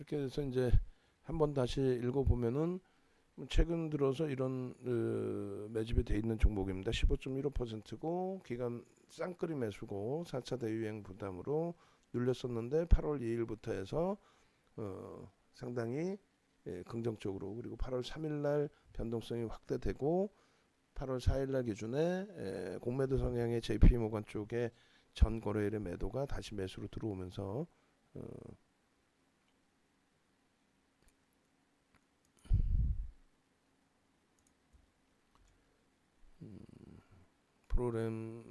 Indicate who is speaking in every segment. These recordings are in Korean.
Speaker 1: 이렇게 해서 이제 한번 다시 읽어보면은 최근 들어서 이런 매집이 돼 있는 종목입니다. 15.15%고 기간 쌍끌이 매수고 4차 대유행 부담으로 눌렸었는데 8월 2일부터 해서 상당히 긍정적으로, 그리고 8월 3일날 변동성이 확대되고 8월 4일날 기준에 공매도 성향의 JP모건 쪽에 전 거래일의 매도가 다시 매수로 들어오면서 프로그램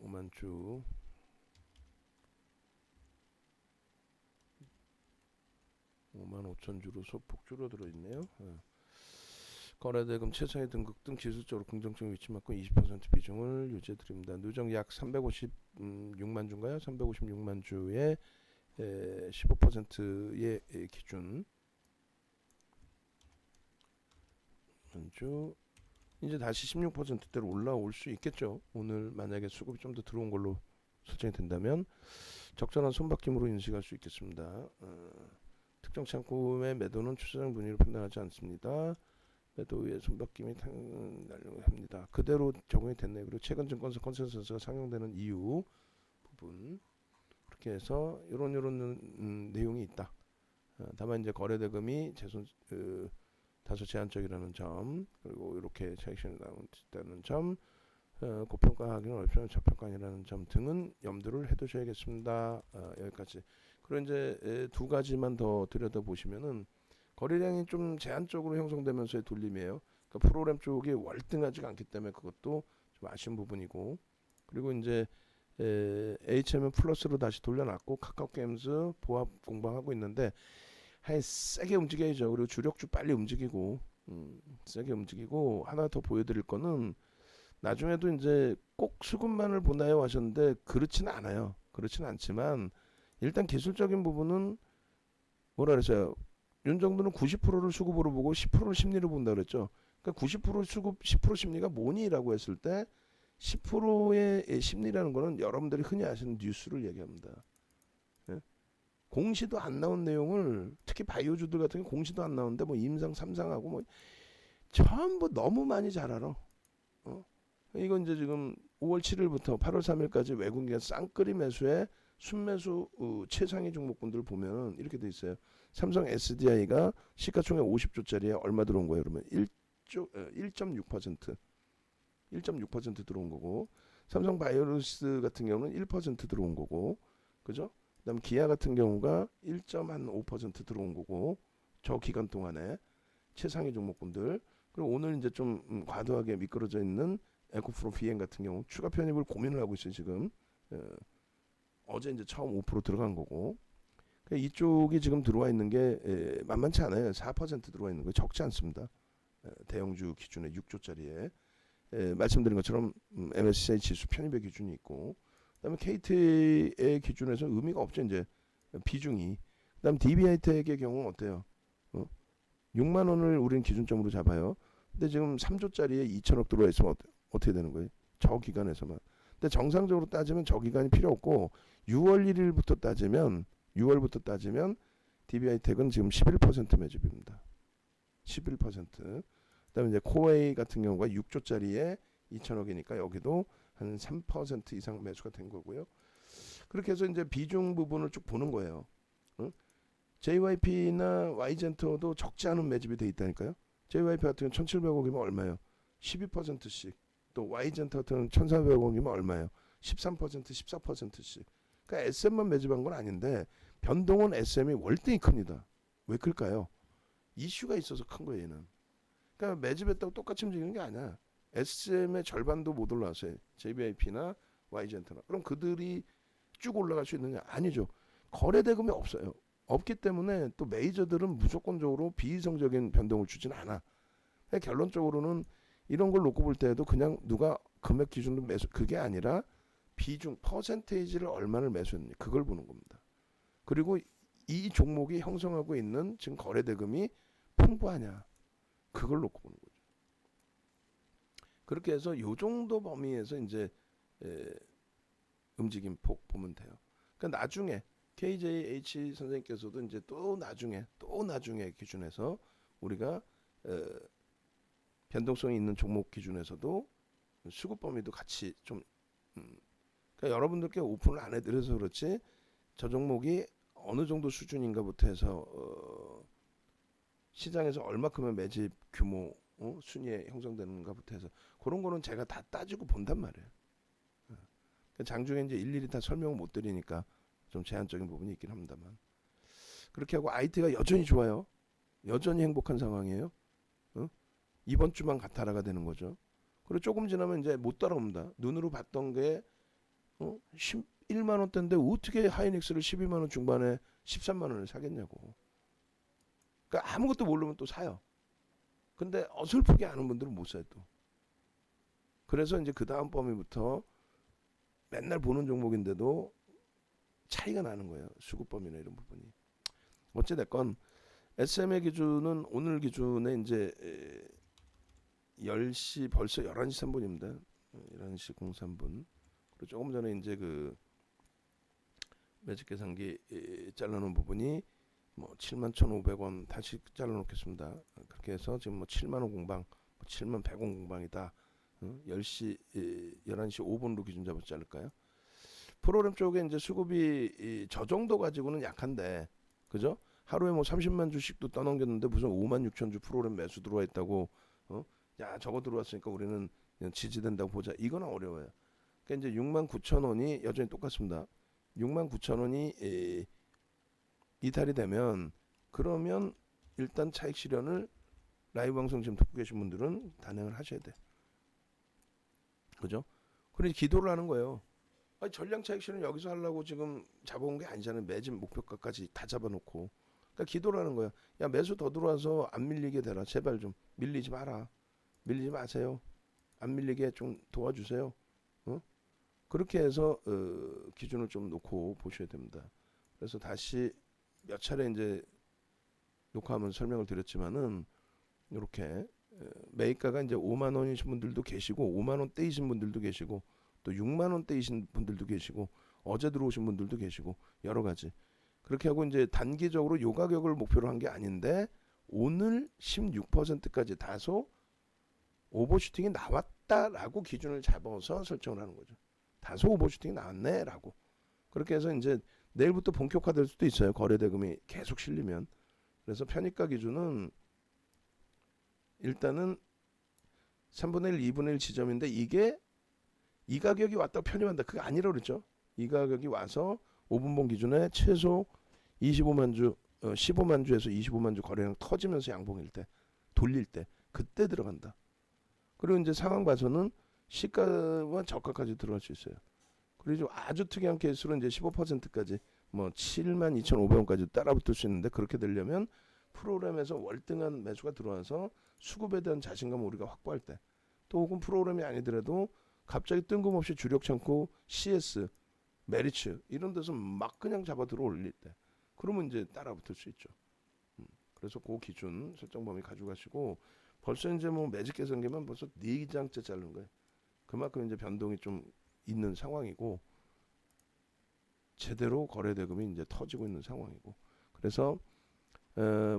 Speaker 1: 5만주 55,000주로 소폭 줄어들어 있네요. 거래대금 최상위 등급 등 기술적으로 긍정적 위치만큼 20% 비중을 유지해 드립니다. 누적 약 356만 주인가요? 356만 주의 15%의 기준 주 이제 다시 16%대로 올라올 수 있겠죠. 오늘 만약에 수급이 좀 더 들어온 걸로 설정이 된다면 적절한 손바뀜으로 인식할 수 있겠습니다. 특정 창구의 매도는 추세장 분위기를 판단하지 않습니다. 매도 위에 손바뀜이 날려고 합니다. 그대로 적용이 됐네요. 그리고 최근 증권사 컨센서스가 상용되는 이유 부분, 그렇게 해서 이런 내용이 있다. 다만 이제 거래대금이 다소 제한적이라는 점, 그리고 이렇게 차익실현이 나온다는 점, 고평가하기는 어렵지만 저평가 아니라는 점 등은 염두를 해두셔야겠습니다. 여기까지. 그리고 이제 두 가지만 더 들여다보시면은 거래량이 좀 제한적으로 형성되면서의 돌림이에요. 그러니까 프로그램 쪽이 월등하지 않기 때문에 그것도 좀 아쉬운 부분이고, 그리고 이제 HM은 플러스로 다시 돌려놨고 카카오게임즈 보합 공방하고 있는데 세게 움직여야죠. 그리고 주력주 빨리 움직이고 세게 움직이고, 하나 더 보여드릴 거는 나중에도 이제 꼭 수급만을 보나요 하셨는데 그렇지는 않아요. 그렇지는 않지만 일단 기술적인 부분은 뭐라 그랬어요. 윤 정도는 90%를 수급으로 보고 10%를 심리로 본다 그랬죠. 그러니까 90% 수급, 10% 심리가 뭐니라고 했을 때 10%의 심리라는 거는 여러분들이 흔히 아시는 뉴스를 얘기합니다. 예? 공시도 안 나온 내용을, 특히 바이오주들 같은 게 공시도 안 나오는데 뭐 임상, 삼상하고 뭐 전부 너무 많이 잘 알아. 이건 이제 지금 5월 7일부터 8월 3일까지 외국인 쌍끌이 매수에 순매수 최상위 종목군들 보면은 이렇게 돼 있어요. 삼성 SDI가 시가총액 50조짜리에 얼마 들어온 거예요? 그러면 1.6% 1.6% 들어온 거고, 삼성 바이오로스 같은 경우는 1% 들어온 거고, 그죠? 그다음 기아 같은 경우가 1.5% 들어온 거고, 저 기간 동안에 최상위 종목군들. 그리고 오늘 이제 좀 과도하게 미끄러져 있는 에코프로 비행 같은 경우 추가 편입을 고민을 하고 있어요 지금. 어제 이제 처음 5% 들어간 거고, 그러니까 이쪽이 지금 들어와 있는 게 만만치 않아요. 4% 들어와 있는 거 적지 않습니다. 대형주 기준에 6조짜리에 말씀드린 것처럼 MSCI 지수 편입의 기준이 있고, 그다음에 KT의 기준에서 의미가 없죠 이제 비중이. 그다음 DB하이텍의 경우는 어때요? 6만 원을 우리는 기준점으로 잡아요. 근데 지금 3조짜리에 2천억 들어와 있으면 어떻게 되는 거예요? 저 기간에서만. 근데 정상적으로 따지면 저 기간이 필요 없고 6월 1일부터 따지면 6월부터 따지면 DB하이텍은 지금 11% 매집입니다. 11%. 그다음에 이제 코웨이 같은 경우가 6조짜리에 2천억이니까 여기도 한 3% 이상 매수가 된 거고요. 그렇게 해서 이제 비중 부분을 쭉 보는 거예요. JYP나 Y젠터도 적지 않은 매집이 돼 있다니까요. JYP 같은 경우는 1,700억이면 얼마예요? 12%씩. 또 Y젠터 같은 경우는 1,400억이면 얼마예요? 13%, 14%씩. 그러니까 SM만 매집한 건 아닌데 변동은 SM이 월등히 큽니다. 왜 클까요? 이슈가 있어서 큰 거예요, 얘는. 그러니까 매집했다고 똑같이 움직이는 게 아니야. SM의 절반도 못 올라왔어요. JBIP나 Y젠터나. 그럼 그들이 쭉 올라갈 수 있는 게 아니죠. 거래 대금이 없어요. 없기 때문에 또 메이저들은 무조건적으로 비이성적인 변동을 주지는 않아. 결론적으로는 이런 걸 놓고 볼 때에도 그냥 누가 금액 기준으로 매수, 그게 아니라 비중, 퍼센테이지를 얼마를 매수했는지 그걸 보는 겁니다. 그리고 이 종목이 형성하고 있는 지금 거래 대금이 풍부하냐, 그걸 놓고 보는 거죠. 그렇게 해서 요 정도 범위에서 이제 움직임 폭 보면 돼요. 그러니까 나중에 KJH 선생님께서도 이제 또 나중에 기준에서 우리가 변동성이 있는 종목 기준에서도 수급 범위도 같이 좀 그러니까 여러분들께 오픈을 안 해드려서 그렇지 저 종목이 어느 정도 수준인가부터 해서 시장에서 얼마큼의 매집 규모 순위에 형성되는가부터 해서 그런 거는 제가 다 따지고 본단 말이에요. 그러니까 장중에 이제 일일이 다 설명을 못 드리니까 좀 제한적인 부분이 있긴 합니다만 그렇게 하고 IT가 여전히 좋아요. 여전히 행복한 상황이에요. 이번 주만 가타라가 되는 거죠. 그리고 조금 지나면 이제 못 따라옵니다. 눈으로 봤던 게 11만 원대인데 어떻게 하이닉스를 12만 원 중반에 13만 원을 사겠냐고. 그러니까 아무것도 모르면 또 사요. 근데 어설프게 아는 분들은 못 사요 또. 그래서 이제 그 다음 범위부터 맨날 보는 종목인데도 차이가 나는 거예요. 수급 범위나 이런 부분이. 어찌 됐건 SM의 기준은 오늘 기준에 이제 10시 벌써 11시 3분입니다. 11시 03분. 그리고 조금 전에 이제 그 매직 계산기 잘라놓은 부분이 뭐 71,500원 다시 잘라놓겠습니다. 그렇게 해서 지금 뭐 7만 원 공방, 7만 100원 공방이다. 10시 11시 5분으로 기준 잡아서 자를까요? 프로그램 쪽에 이제 수급이 저 정도 가지고는 약한데, 그죠? 하루에 뭐 30만 주씩도 떠넘겼는데 무슨 5만 6천 주 프로그램 매수 들어와 있다고, 야 저거 들어왔으니까 우리는 그냥 지지된다고 보자. 이건 어려워요. 그러니까 이제 6만 9천 원이 여전히 똑같습니다. 6만 9천 원이 이탈이 되면 그러면 일단 차익 실현을 라이브 방송 지금 듣고 계신 분들은 단행을 하셔야 돼. 그죠? 그래서 기도를 하는 거예요. 아니, 전량 차익 실현 여기서 하려고 지금 잡아온 게 아니잖아요. 매집 목표가까지 다 잡아놓고. 그러니까 기도를 하는 거야. 야 매수 더 들어와서 안 밀리게 되라. 제발 좀 밀리지 마라. 밀리지 마세요. 안 밀리게 좀 도와주세요. 그렇게 해서 기준을 좀 놓고 보셔야 됩니다. 그래서 다시 몇 차례 이제 녹화하면서 설명을 드렸지만은 이렇게 매입가가 이제 5만 원이신 분들도 계시고 5만 원대이신 분들도 계시고 또 6만 원대이신 분들도 계시고 어제 들어오신 분들도 계시고 여러 가지 그렇게 하고 이제 단기적으로 요 가격을 목표로 한 게 아닌데 오늘 16%까지 다소 오버슈팅이 나왔다라고 기준을 잡아서 설정을 하는 거죠. 다소 오버슈팅이 나왔네라고. 그렇게 해서 이제 내일부터 본격화될 수도 있어요. 거래 대금이 계속 실리면. 그래서 편입가 기준은 일단은 3분의 1, 2분의 1 지점인데 이게 이 가격이 왔다고 편입한다. 그게 아니라고 그랬죠. 이 가격이 와서 5분봉 기준에 최소 25만 주, 15만 주에서 25만 주 거래량 터지면서 양봉일 때, 돌릴 때 그때 들어간다. 그리고 이제 상황 봐서는 시가와 저가까지 들어갈 수 있어요. 그리고 아주 특이한 케이스로 이제 15%까지 뭐 72,500원까지 따라붙을 수 있는데 그렇게 되려면 프로그램에서 월등한 매수가 들어와서 수급에 대한 자신감을 우리가 확보할 때 또 혹은 프로그램이 아니더라도 갑자기 뜬금없이 주력 창고 CS, 메리츠 이런 데서 막 그냥 잡아 들어 올릴 때 그러면 이제 따라붙을 수 있죠. 그래서 그 기준 설정 범위 가져가시고 벌써 이제 뭐 매직 계산기만 벌써 4장째 자른 거예요. 그만큼 이제 변동이 좀 있는 상황이고 제대로 거래 대금이 이제 터지고 있는 상황이고 그래서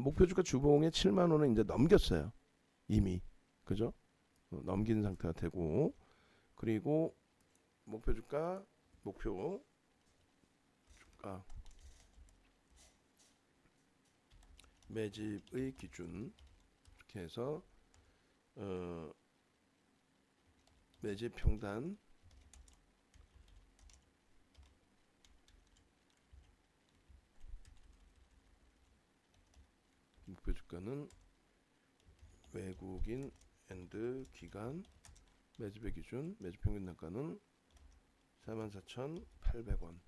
Speaker 1: 목표 주가 주봉에 7만 원을 이제 넘겼어요. 이미 그죠? 넘긴 상태가 되고 그리고 목표 주가 매집의 기준 이렇게 해서 매집 평단 목표 주가는 외국인 앤드 기간 매집의 기준 매집 평균 단가는 44,800원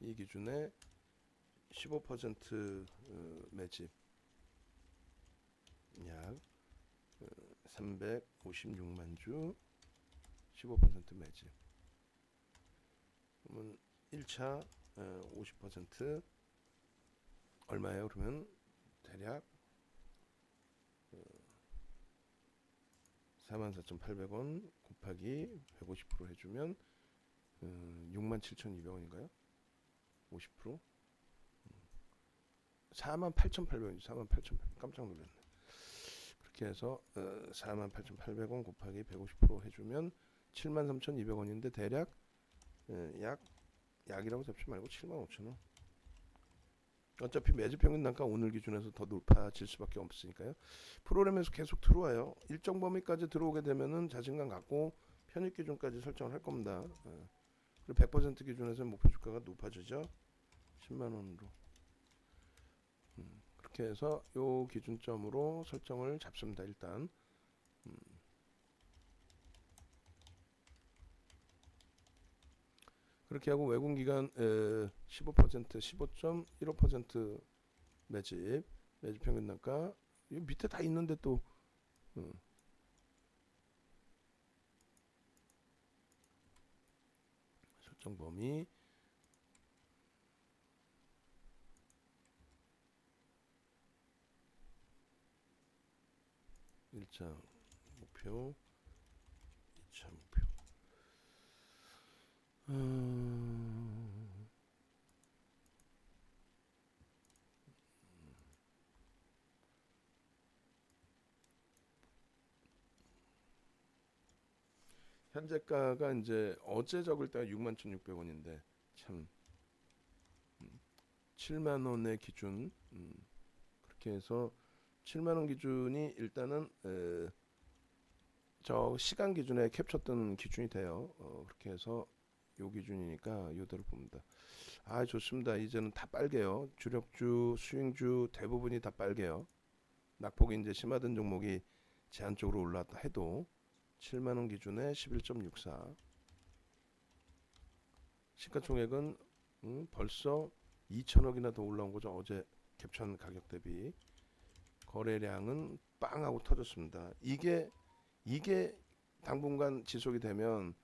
Speaker 1: 이 기준에 15% 매집 약 356만 주 15% 매집 그러면 1차 50% 얼마예요? 그러면 대략 44,800원 곱하기 150% 해주면 67,200원인가요? 50%? 48,800원, 48,800원. 깜짝 놀랐네. 그렇게 해서 48,800원 곱하기 150% 해주면 73,200원인데 대략 약이라고 잡지 말고 75,000원. 어차피 매주 평균 단가 오늘 기준에서 더 높아질 수밖에 없으니까요. 프로그램에서 계속 들어와요. 일정 범위까지 들어오게 되면은 자신감 갖고 편입 기준까지 설정을 할 겁니다. 그리고 100% 기준에서 목표 주가가 높아지죠. 10만 원으로. 그렇게 해서 요 기준점으로 설정을 잡습니다. 일단 그렇게 하고 외국 기간 15% 15.15% 매집 평균 단가 이 밑에 다 있는데 또 설정 범위 일차 목표 2차 목표 현재가가 이제 어제 적을 때가 61,600원인데 참 7만 원의 기준 그렇게 해서 7만 원 기준이 일단은 저 시간 기준에 캡쳤던 기준이 돼요. 그렇게 해서 요 기준이니까 요대로 봅니다. 아 좋습니다. 이제는 다 빨개요. 주력주, 수익주 대부분이 다 빨개요. 낙폭이 이제 심하던 종목이 제한적으로 올라왔다 해도 7만 원 기준에 11.64 시가총액은 벌써 2천억이나 더 올라온 거죠. 어제 캡처한 가격 대비. 거래량은 빵 하고 터졌습니다. 이게 당분간 지속이 되면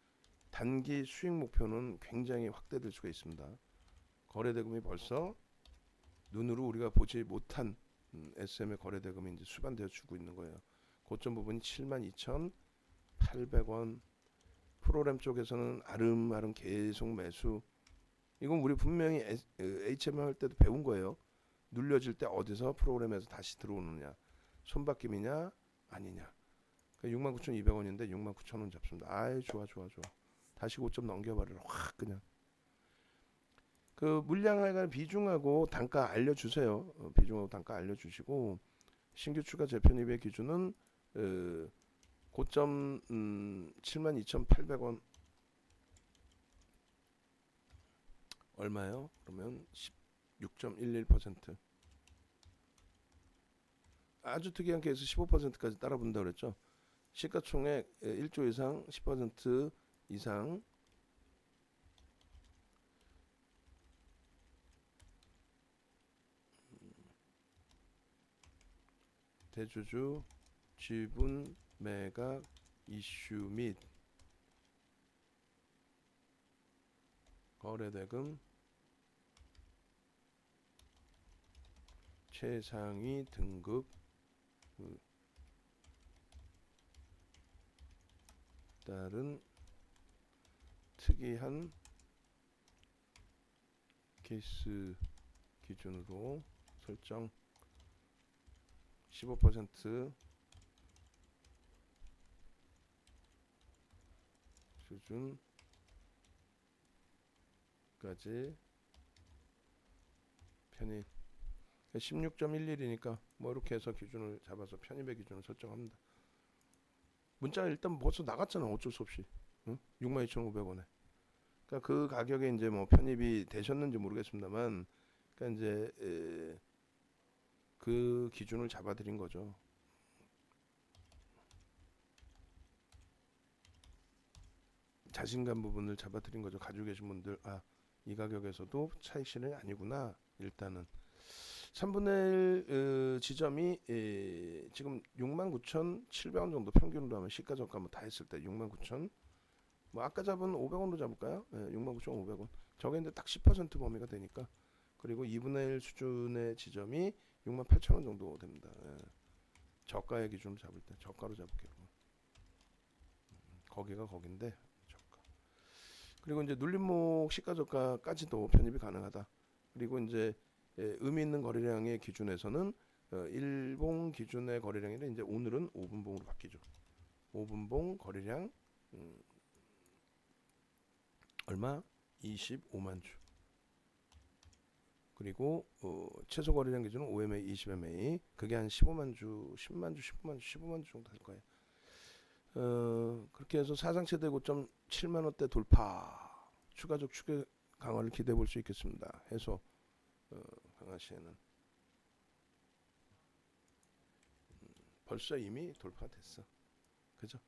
Speaker 1: 단기 수익 목표는 굉장히 확대될 수가 있습니다. 거래 대금이 벌써 눈으로 우리가 보지 못한 SM의 거래 대금이 이제 수반되어 주고 있는 거예요. 고점 부분이 72,800원. 프로그램 쪽에서는 아름아름 계속 매수. 이건 우리 분명히 HM 할 때도 배운 거예요. 눌려질 때 어디서 프로그램에서 다시 들어오느냐, 손바뀜이냐 아니냐. 69,200원인데 69,000원 잡습니다. 아이 좋아. 다시 고점 넘겨버려라 확 그냥. 그 물량하고 비중하고 단가 알려주세요. 비중하고 단가 알려주시고 신규 추가 재편입의 기준은 고점 72,800원 얼마요? 그러면 16.11%. 아주 특이한 케이스 15%까지 따라본다 그랬죠. 시가총액 1조 이상 10% 이상 대주주 지분 매각 이슈 및 거래대금 최상위 등급 따른 특이한 케이스 기준으로 설정 15% 수준까지 편입 16.11이니까 뭐 이렇게 해서 기준을 잡아서 편입의 기준을 설정합니다. 문자가 일단 벌써 나갔잖아. 어쩔 수 없이 62,500원에. 그러니까 그 가격에 이제 뭐 편입이 되셨는지 모르겠습니다만, 그러니까 이제 그 기준을 잡아드린 거죠. 자신감 부분을 잡아드린 거죠. 가지고 계신 분들 이 가격에서도 차익 실현이 아니구나. 일단은 3분의 1 지점이 지금 69,700원 정도 평균으로 하면 시가 저가 뭐 다 했을 때 69,000 뭐 아까 잡은 500원으로 잡을까요? 69,500원. 저게 이제 딱 10% 범위가 되니까. 그리고 2분의 1 수준의 지점이 68,000원 정도 됩니다. 저가의 기준으로 잡을 때 저가로 잡을게요. 거기가 거긴데 저가. 그리고 이제 눌림목 시가 저가까지도 편입이 가능하다. 그리고 이제 의미 있는 거래량의 기준에서는 일봉 기준의 거래량인데 이제 오늘은 5분봉으로 바뀌죠. 5분봉 거래량 얼마? 25만 주. 그리고 최소 거래량 기준은 5MA, 20MA. 그게 한 15만 주, 10만 주, 15만 주, 15만 주 정도 될 거예요. 그렇게 해서 사상 최대 고점 7만 원대 돌파. 추가적 추계 강화를 기대해 볼 수 있겠습니다. 해서 강화 시에는 벌써 이미 돌파됐어. 그죠?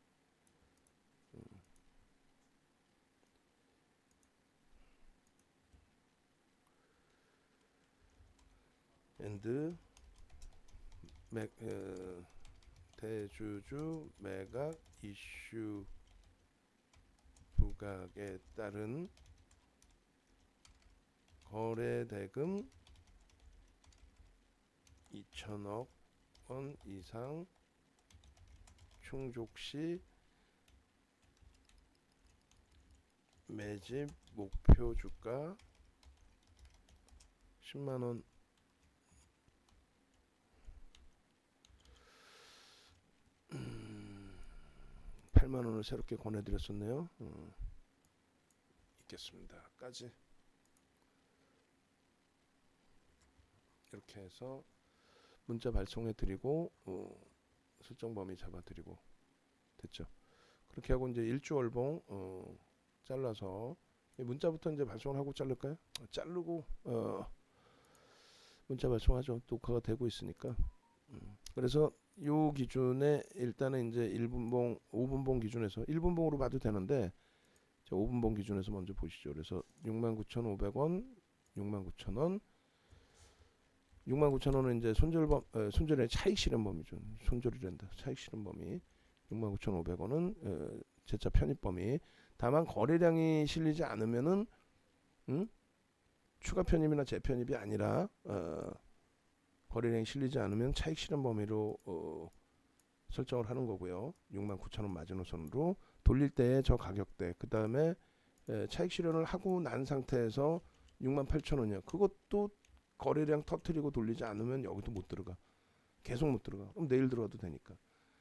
Speaker 1: 엔드 대주주 매각 이슈 부각에 따른 거래대금 2천억 원 이상 충족 시 매집 목표 주가 10만원 8만원을 새롭게 권해드렸었네요. 있겠습니다. 까지 이렇게 해서 문자 발송해드리고 설정 범위 잡아드리고 됐죠. 그렇게 하고 이제 일주월봉 잘라서 문자부터 이제 발송을 하고 자를까요? 자르고 문자 발송하죠. 녹화가 되고 있으니까. 그래서 요 기준에 일단은 이제 1분봉, 5분봉 기준에서 1분봉으로 봐도 되는데 5분봉 기준에서 먼저 보시죠. 그래서 69,500원, 69,000원, 69,000원은 이제 손절의 차익 실현 범위죠. 손절이란다. 차익 실현 범위. 69,500원은 재차 편입 범위. 다만 거래량이 실리지 않으면은 추가 편입이나 재편입이 아니라 거래량이 실리지 않으면 차익 실현 범위로 설정을 하는 거고요. 69,000원 마지노선으로 돌릴 때의 저 가격대, 그 다음에 차익 실현을 하고 난 상태에서 68,000원이요. 그것도 거래량 터트리고 돌리지 않으면 여기도 못 들어가. 계속 못 들어가. 그럼 내일 들어가도 되니까.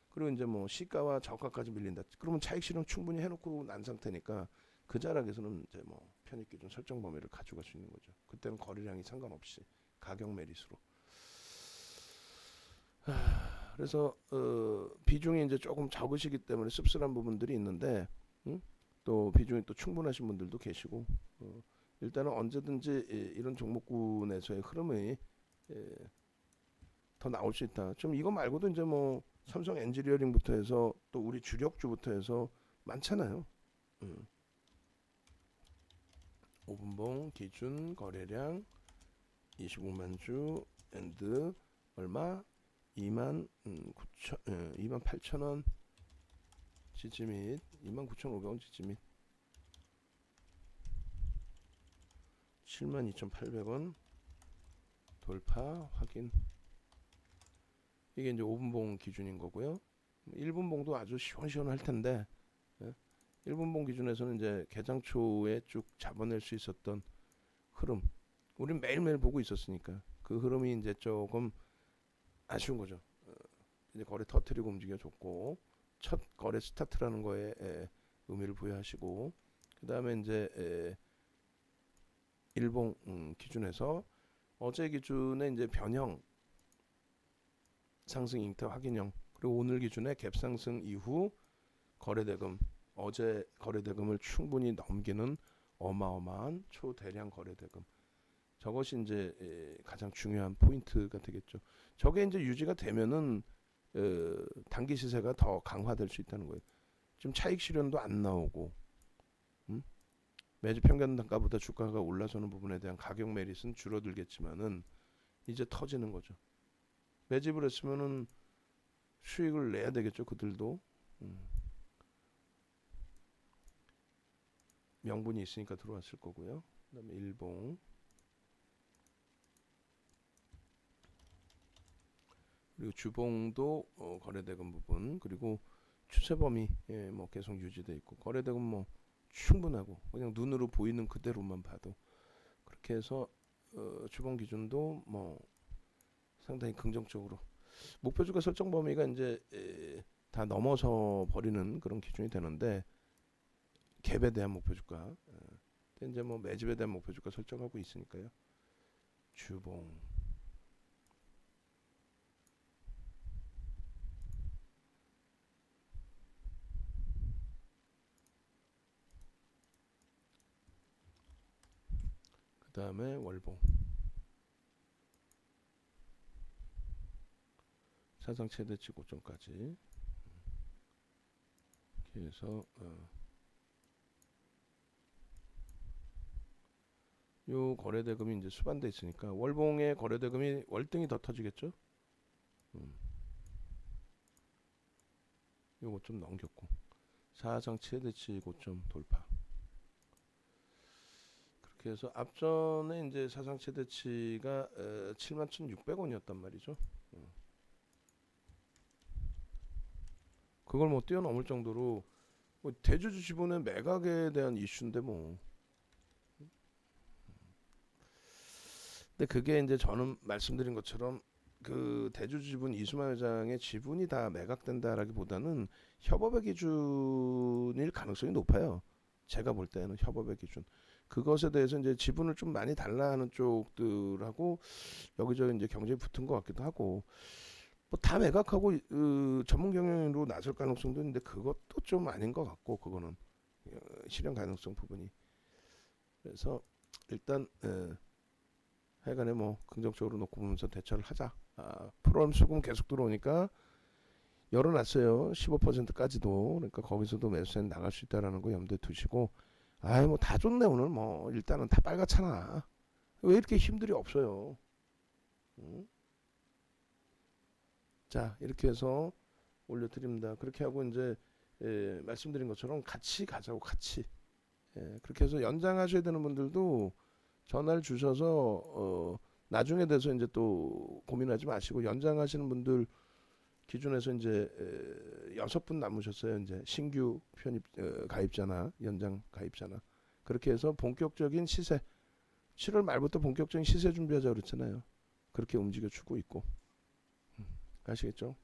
Speaker 1: 그리고 이제 뭐 시가와 저가까지 밀린다. 그러면 차익 실현 충분히 해놓고 난 상태니까 그 자락에서는 이제 뭐 편입 기준 설정 범위를 가져갈 수 있는 거죠. 그때는 거래량이 상관없이 가격 메리트로. 그래서 비중이 이제 조금 적으시기 때문에 씁쓸한 부분들이 있는데 또 비중이 또 충분하신 분들도 계시고 일단은 언제든지 이런 종목군에서의 흐름이 더 나올 수 있다. 좀 이거 말고도 이제 뭐 삼성 엔지니어링부터 해서 또 우리 주력주부터 해서 많잖아요. 5분봉 기준 거래량 25만 주 엔드 얼마? 28,000원 지지 및 29,500원 지지 및 72,800원 돌파 확인. 이게 이제 5분봉 기준인 거고요. 1분봉도 아주 시원시원할 텐데 1분봉 기준에서는 이제 개장 초에 쭉 잡아낼 수 있었던 흐름, 우린 매일매일 보고 있었으니까 그 흐름이 이제 조금 아쉬운 거죠. 이제 거래 터트리고 움직여줬고 첫 거래 스타트라는 거에 의미를 부여하시고 그 다음에 이제 일봉 기준에서 어제 기준에 이제 변형 상승 잉태 확인형, 그리고 오늘 기준에 갭 상승 이후 거래대금, 어제 거래대금을 충분히 넘기는 어마어마한 초대량 거래대금, 저것이 이제 가장 중요한 포인트가 되겠죠. 저게 이제 유지가 되면은 단기 시세가 더 강화될 수 있다는 거예요. 지금 차익 실현도 안 나오고 매집 평균 단가보다 주가가 올라서는 부분에 대한 가격 메리트는 줄어들겠지만은 이제 터지는 거죠. 매집을 했으면은 수익을 내야 되겠죠. 그들도 명분이 있으니까 들어왔을 거고요. 그다음에 일봉, 그리고 주봉도 거래대금 부분, 그리고 추세 범위 뭐 계속 유지돼 있고 거래대금 뭐 충분하고 그냥 눈으로 보이는 그대로만 봐도 그렇게 해서 주봉 기준도 뭐 상당히 긍정적으로 목표주가 설정 범위가 이제 다 넘어서 버리는 그런 기준이 되는데 갭에 대한 목표주가 이제 뭐 매집에 대한 목표주가 설정하고 있으니까요. 주봉 그 다음에 월봉 사상 최대치 고점까지 이렇게 해서 요 거래대금이 이제 수반돼 있으니까 월봉의 거래대금이 월등히 더 터지겠죠. 요거 좀 넘겼고 사상 최대치 고점 돌파. 그렇게 해서 앞전에 이제 사상 최대치가 71,600원이었단 말이죠. 그걸 뭐 뛰어넘을 정도로 뭐 대주주 지분의 매각에 대한 이슈인데 뭐. 근데 그게 이제 저는 말씀드린 것처럼 그 대주주 지분 이수만 회장의 지분이 다 매각된다라기보다는 협업의 기준일 가능성이 높아요. 제가 볼 때는 협업의 기준. 그것에 대해서 이제 지분을 좀 많이 달라 하는 쪽들하고 여기저기 이제 경쟁이 붙은 것 같기도 하고 뭐 다 매각하고 전문 경영으로 나설 가능성도 있는데 그것도 좀 아닌 것 같고 그거는 실현 가능성 부분이 그래서 일단 하여간에 뭐 긍정적으로 놓고 보면서 대처를 하자. 프로그램 수금 계속 들어오니까 열어놨어요. 15%까지도 그러니까 거기서도 매수세 나갈 수 있다라는 거 염두에 두시고 아이 뭐 다 좋네 오늘 뭐 일단은 다 빨갛잖아. 왜 이렇게 힘들이 없어요. 응? 자 이렇게 해서 올려드립니다. 그렇게 하고 이제 말씀드린 것처럼 같이 가자고 같이 그렇게 해서 연장하셔야 되는 분들도 전화를 주셔서 나중에 돼서 이제 또 고민하지 마시고 연장하시는 분들 기준에서 이제 6분 남으셨어요. 이제 신규 편입 가입자나 연장 가입자나 그렇게 해서 본격적인 시세 7월 말부터 본격적인 시세 준비하자 그랬잖아요. 그렇게 움직여 주고 있고 아시겠죠?